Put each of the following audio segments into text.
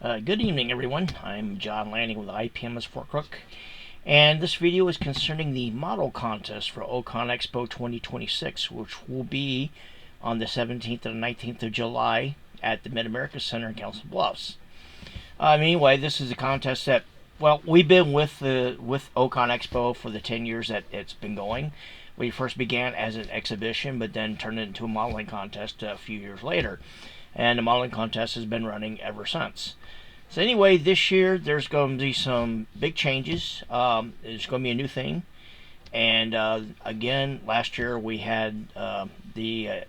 Good evening, everyone. I'm John Lanning with IPMS Fort Crook, and this video is concerning the model contest for O Con Expo 2026, which will be on the 17th and 19th of July at the Mid-America Center in Council Bluffs. Anyway, this is a contest that, well, we've been with O Con Expo for the 10 years that it's been going. We first began as an exhibition, but then turned it into a modeling contest a few years later. And the modeling contest has been running ever since. So anyway, this year there's going to be some big changes. There's going to be a new theme, and again, last year we had the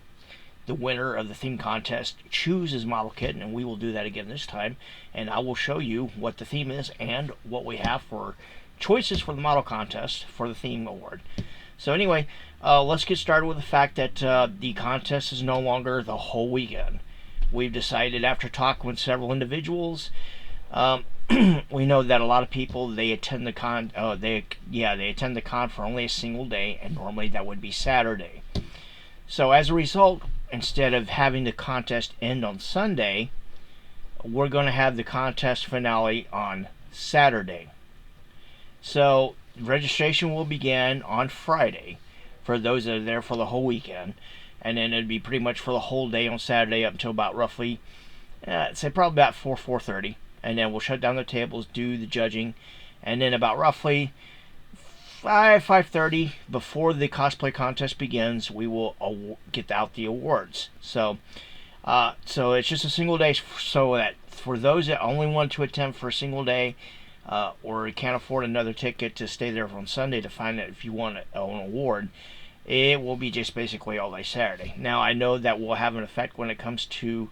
winner of the theme contest choose his model kit, and we will do that again this time. And I will show you what the theme is and what we have for choices for the model contest for the theme award. So anyway, let's get started with the fact that the contest is no longer the whole weekend. We've decided, after talking with several individuals, we know that a lot of people, they attend the con. They attend the con for only a single day, and normally that would be Saturday. So as a result, instead of having the contest end on Sunday, we're going to have the contest finale on Saturday. So registration will begin on Friday for those that are there for the whole weekend. And then it'd be pretty much for the whole day on Saturday up until about roughly, I'd say probably about 4:30. And then we'll shut down the tables, do the judging. And then about roughly 5:30, before the cosplay contest begins, we will get out the awards. So it's just a single day, so that for those that only want to attend for a single day, or can't afford another ticket to stay there on Sunday to find out if you want an award, it will be just basically all day Saturday. Now, I know that will have an effect when it comes to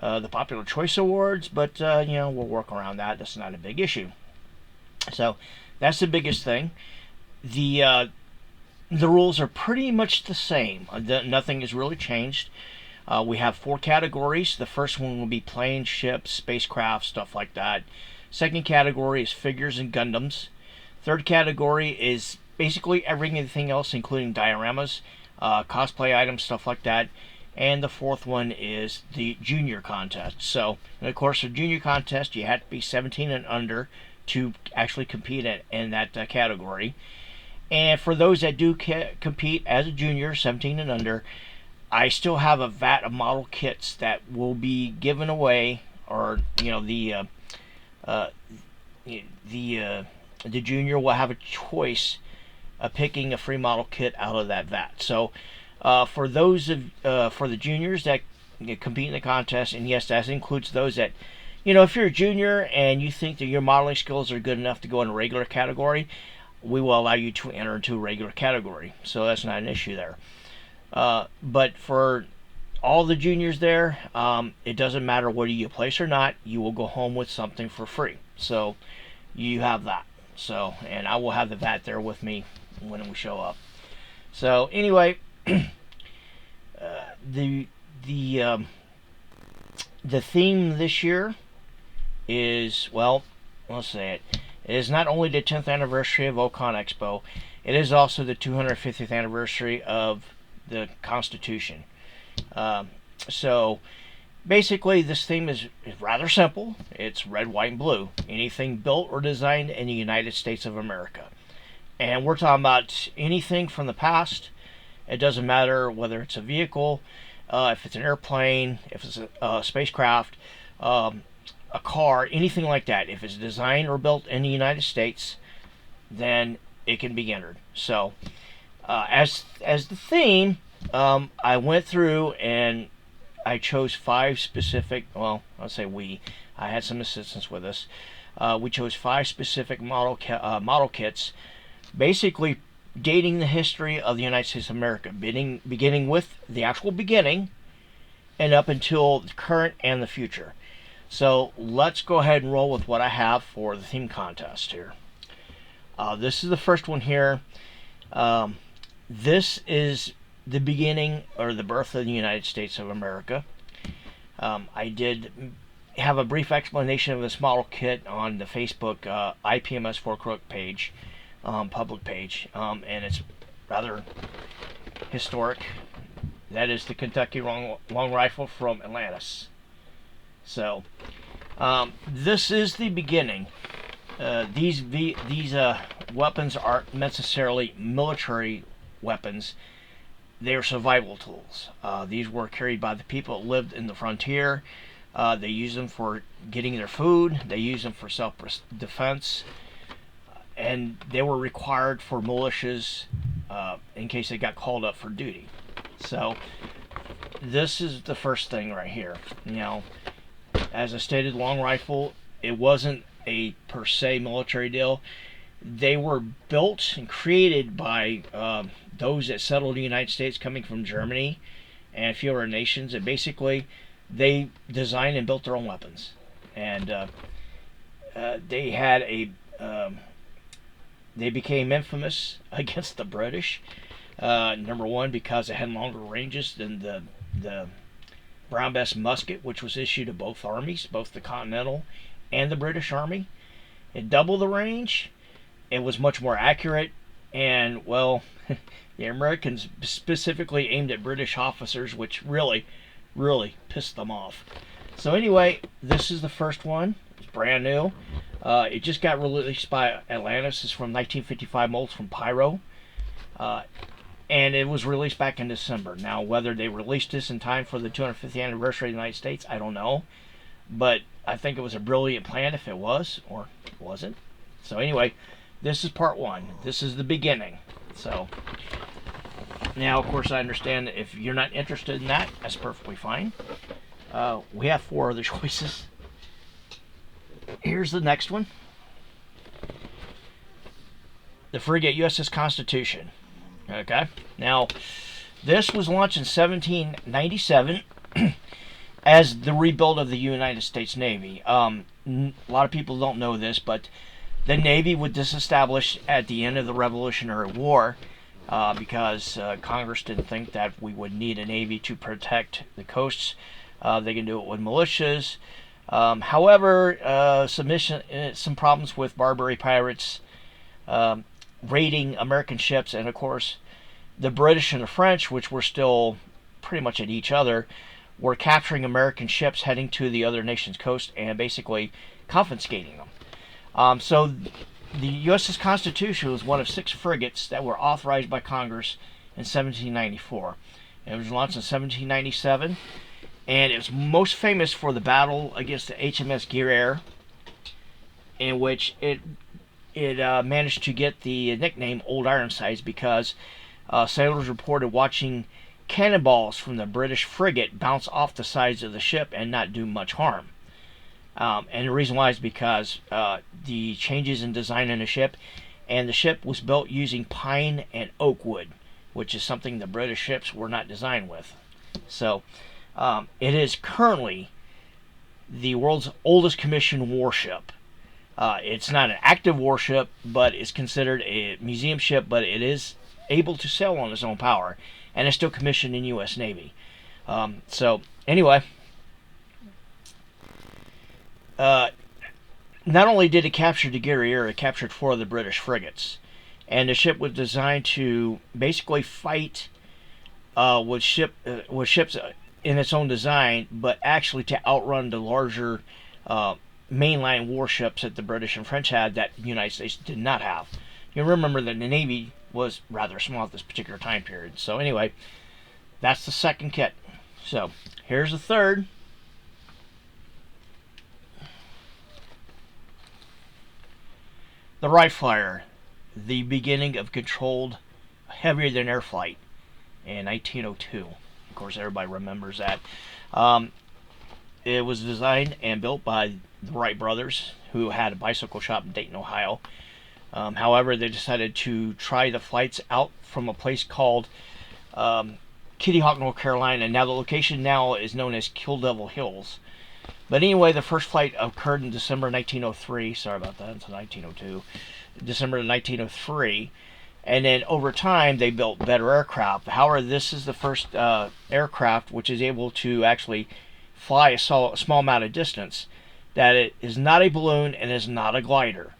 the Popular Choice Awards, but we'll work around that. That's not a big issue. So that's the biggest thing. The rules are pretty much the same. Nothing has really changed. We have 4 categories. The first one will be planes, ships, spacecraft, stuff like that. Second category is figures and Gundams. Third category is basically everything else, including dioramas, cosplay items, stuff like that. And the fourth one is the junior contest. So, and of course, for junior contest, you have to be 17 and under to actually compete in that category. And for those that do compete as a junior, 17 and under, I still have a vat of model kits that will be given away, or the junior will have a choice picking a free model kit out of that vat. So for those for the juniors that compete in the contest, and yes, that includes those that, if you're a junior and you think that your modeling skills are good enough to go in a regular category, we will allow you to enter into a regular category. So that's not an issue there. But for all the juniors there, it doesn't matter whether you place or not, you will go home with something for free. So you have that. So, and I will have the vat there with me when we show up. So anyway, the theme this year is, well, let's say it. It is not only the 10th anniversary of O Con Expo, it is also the 250th anniversary of the Constitution. So basically, this theme is rather simple. It's red, white, and blue. Anything built or designed in the United States of America. And we're talking about anything from the past. It doesn't matter whether it's a vehicle, if it's an airplane, if it's a spacecraft, a car, anything like that. If it's designed or built in the United States, then it can be entered. So as the theme, I went through and I chose 5 specific, well, I'll say I had some assistance with us. We chose 5 specific model kits, basically dating the history of the United States of America, beginning with the actual beginning and up until the current and the future. So let's go ahead and roll with what I have for the theme contest here. This is the first one here. This is the beginning or the birth of the United States of America. I did have a brief explanation of this model kit on the Facebook IPMS Fort Crook page, public page, and it's rather historic. That is the Kentucky long rifle from Atlantis. So This is the beginning. These weapons aren't necessarily military weapons. They are survival tools. These were carried by the people that lived in the frontier. They used them for getting their food. They used them for self-defense. And they were required for militias in case they got called up for duty. So this is the first thing right here. As I stated, long rifle, it wasn't a per se military deal. They were built and created by those that settled the United States coming from Germany and a few other nations. And basically, they designed and built their own weapons. And they had they became infamous against the British. Number one, because it had longer ranges than the Brown Bess musket, which was issued to both armies, both the Continental and the British Army. It doubled the range. It was much more accurate, and well, the Americans specifically aimed at British officers, which really pissed them off. So anyway, this is the first one. It's brand new. It just got released by Atlantis. It's from 1955 molds from Pyro. And it was released back in December. Now, whether they released this in time for the 250th anniversary of the United States, I don't know. But I think it was a brilliant plan if it was, or it wasn't. So anyway, this is part one. This is the beginning. So now, of course, I understand that if you're not interested in that, that's perfectly fine. We have 4 other choices. Here's the next one. The frigate USS Constitution. Okay. Now, this was launched in 1797 as the rebuild of the United States Navy. A lot of people don't know this, but the Navy was disestablished at the end of the Revolutionary War because Congress didn't think that we would need a Navy to protect the coasts. They can do it with militias. However, some problems with Barbary pirates raiding American ships, and of course the British and the French, which were still pretty much at each other, were capturing American ships heading to the other nation's coast and basically confiscating them. So the USS Constitution was one of 6 frigates that were authorized by Congress in 1794. It was launched in 1797, and it was most famous for the battle against the HMS Guerriere, in which it managed to get the nickname Old Ironsides because sailors reported watching cannonballs from the British frigate bounce off the sides of the ship and not do much harm. And the reason why is because the changes in design in the ship, and the ship was built using pine and oak wood, which is something the British ships were not designed with. So it is currently the world's oldest commissioned warship. It's not an active warship, but it's considered a museum ship, but it is able to sail on its own power, and it's still commissioned in U.S. Navy. So anyway, not only did it capture the Guerriere, it captured 4 of the British frigates, and the ship was designed to basically fight with ships in its own design, but actually to outrun the larger mainline warships that the British and French had that the United States did not have. You remember that the Navy was rather small at this particular time period. So anyway, that's the second kit. So here's the third. The Wright Flyer, the beginning of controlled heavier-than-air flight in 1902. Of course, everybody remembers that. It was designed and built by the Wright brothers, who had a bicycle shop in Dayton, Ohio. However, they decided to try the flights out from a place called Kitty Hawk, North Carolina, and now the location now is known as Kill Devil Hills. But anyway, the first flight occurred in December 1903. Sorry about that, it's 1902. December 1903. And then over time, they built better aircraft. However, this is the first aircraft which is able to actually fly a small amount of distance. That it is not a balloon and is not a glider.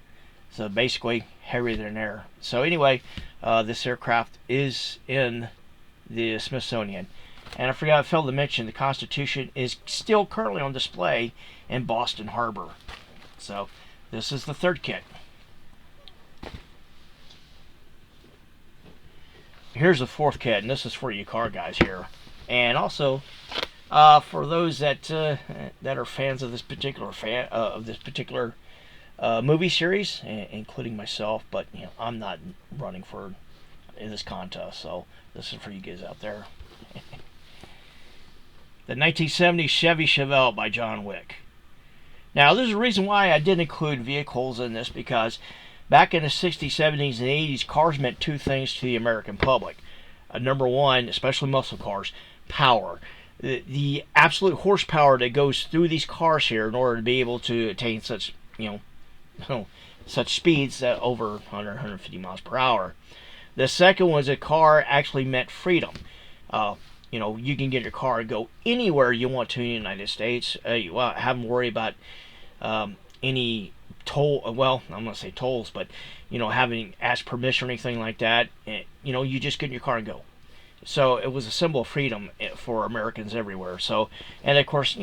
So basically, heavier than air. So anyway, this aircraft is in the Smithsonian. And I forgot, I failed to mention, the Constitution is still currently on display in Boston Harbor. So this is the third kit. Here's the fourth kit, and this is for you car guys here. And also, for those that are fans of this particular movie series, including myself, but you know, I'm not running for this contest, so this is for you guys out there. The 1970 Chevy Chevelle by John Wick. Now, there's a reason why I did include vehicles in this, because back in the 60s, 70s, and 80s, cars meant two things to the American public. Number one, especially muscle cars, power. The absolute horsepower that goes through these cars here in order to be able to attain such, such speeds over 100, 150 miles per hour. The second was a car actually meant freedom. You can get your car and go anywhere you want to in the United States. You won't have to worry about any toll. Well, I'm going to say tolls, but having asked permission or anything like that. You just get in your car and go. So it was a symbol of freedom for Americans everywhere. So, and of course,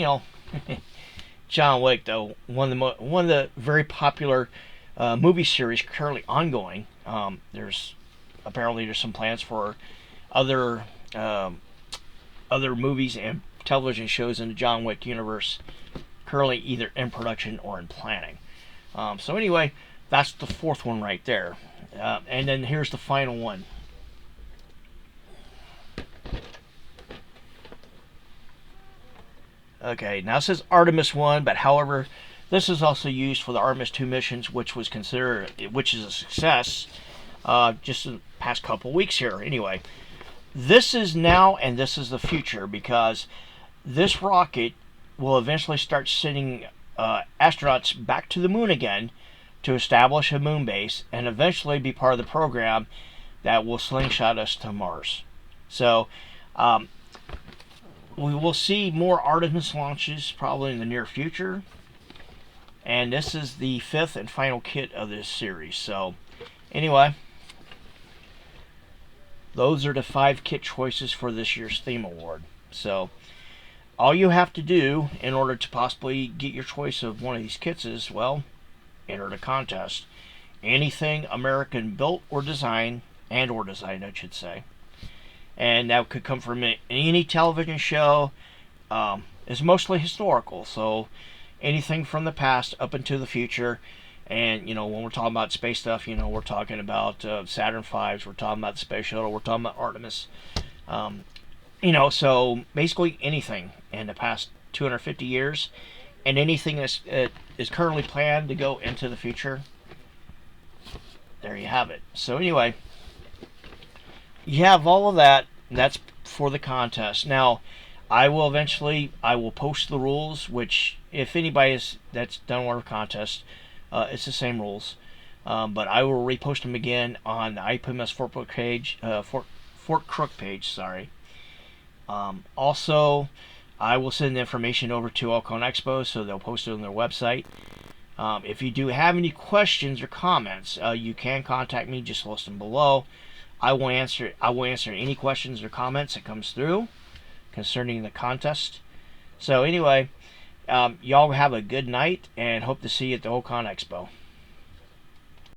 John Wick, though, one of the very popular movie series currently ongoing. There's some plans for other movies and television shows in the John Wick universe, currently either in production or in planning. So anyway, that's the fourth one right there. And then here's the final one. Okay, now it says Artemis 1, but however, this is also used for the Artemis 2 missions, which is a success just in the past couple weeks here. Anyway, this is now and this is the future, because this rocket will eventually start sending astronauts back to the moon again to establish a moon base and eventually be part of the program that will slingshot us to Mars. So we will see more Artemis launches probably in the near future. And this is the fifth and final kit of this series. So anyway, those are the 5 kit choices for this year's theme award. So all you have to do in order to possibly get your choice of one of these kits is, well, enter the contest. Anything American built or designed, I should say. And that could come from any television show. It's mostly historical, so anything from the past up into the future. And when we're talking about space stuff, we're talking about Saturn V's, we're talking about the space shuttle, we're talking about Artemis. So basically anything in the past 250 years, and anything that is currently planned to go into the future. There you have it. So anyway, you have all of that. That's for the contest. Now, I will post the rules, which if anybody that's done one of the contest, it's the same rules. But I will repost them again on the IPMS Fort Crook page, Fort Crook page. Sorry. Also, I will send the information over to O Con Expo, so they'll post it on their website. If you do have any questions or comments, you can contact me. Just list them below. I will answer any questions or comments that comes through concerning the contest. So anyway, y'all have a good night and hope to see you at the O Con Expo.